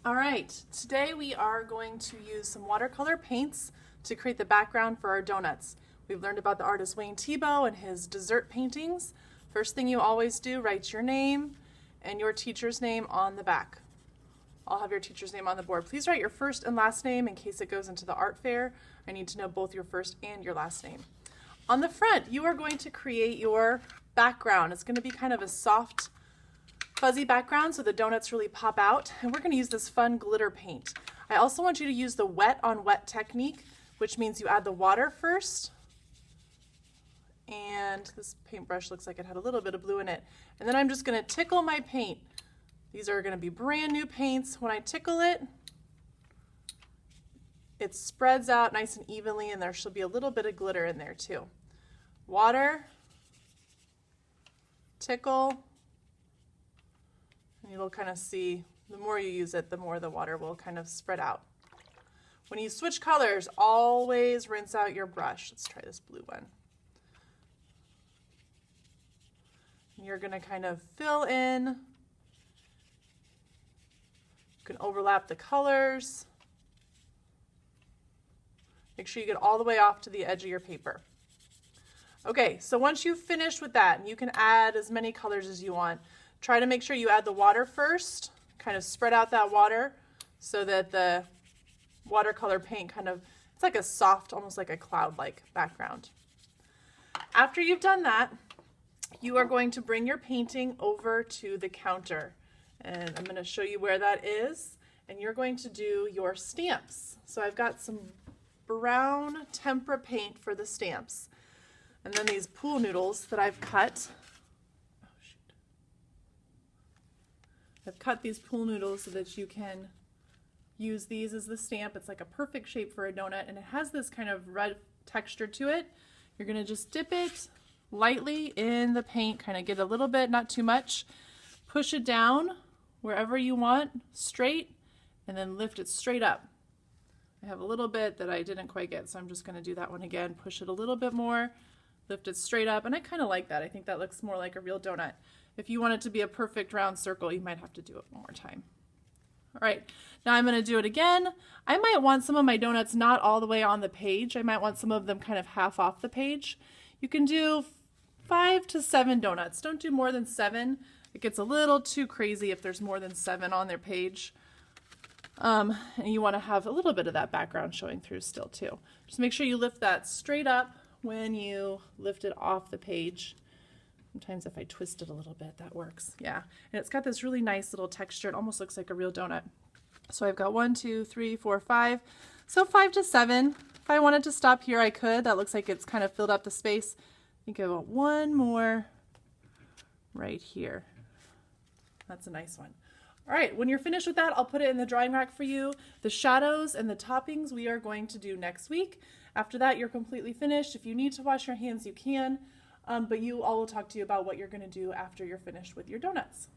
All right, today we are going to use some watercolor paints to create the background for our donuts. We've learned about the artist Wayne Thiebaud and his dessert paintings. First thing you always do, write your name and your teacher's name on the back. I'll have your teacher's name on the board. Please write your first and last name in case it goes into the art fair. I need to know both your first and your last name. On the front, you are going to create your background. It's going to be kind of a soft, fuzzy background so the donuts really pop out, and we're going to use this fun glitter paint. I also want you to use the wet on wet technique, which means you add the water first, and this paintbrush looks like it had a little bit of blue in it, and then I'm just going to tickle my paint. These are going to be brand new paints. When I tickle it, it spreads out nice and evenly, and there should be a little bit of glitter in there too. Water, tickle, and you'll kind of see the more you use it, the more the water will kind of spread out. When you switch colors, always rinse out your brush. Let's try this blue one. And you're going to kind of fill in. You can overlap the colors. Make sure you get all the way off to the edge of your paper. Okay, so once you've finished with that, you can add as many colors as you want. Try to make sure you add the water first, kind of spread out that water so that the watercolor paint it's like a soft, almost like a cloud-like background. After you've done that, you are going to bring your painting over to the counter. And I'm going to show you where that is. And you're going to do your stamps. So I've got some brown tempera paint for the stamps. And then these pool noodles that I've cut. Oh, shoot. I've cut these pool noodles so that you can use these as the stamp. It's like a perfect shape for a donut, and it has this kind of red texture to it. You're going to just dip it lightly in the paint, kind of get a little bit, not too much. Push it down wherever you want, straight, and then lift it straight up. I have a little bit that I didn't quite get, so I'm just going to do that one again. Push it a little bit more, lift it straight up, and I kind of like that. I think that looks more like a real donut. If you want it to be a perfect round circle, you might have to do it one more time. All right, now I'm going to do it again. I might want some of my donuts not all the way on the page. I might want some of them kind of half off the page. You can do 5 to 7 donuts. Don't do more than 7. It gets a little too crazy if there's more than 7 on their page. And you want to have a little bit of that background showing through still too. Just make sure you lift that straight up when you lift it off the page. Sometimes if I twist it a little bit, that works. Yeah, and it's got this really nice little texture. It almost looks like a real donut. So I've got 1, 2, 3, 4, 5. So 5 to 7. If I wanted to stop here, I could. That looks like it's kind of filled up the space. I think I want one more right here. That's a nice one. All right, when you're finished with that, I'll put it in the drying rack for you. The shadows and the toppings we are going to do next week. After that, you're completely finished. If you need to wash your hands, you can. But I will talk to you about what you're going to do after you're finished with your donuts.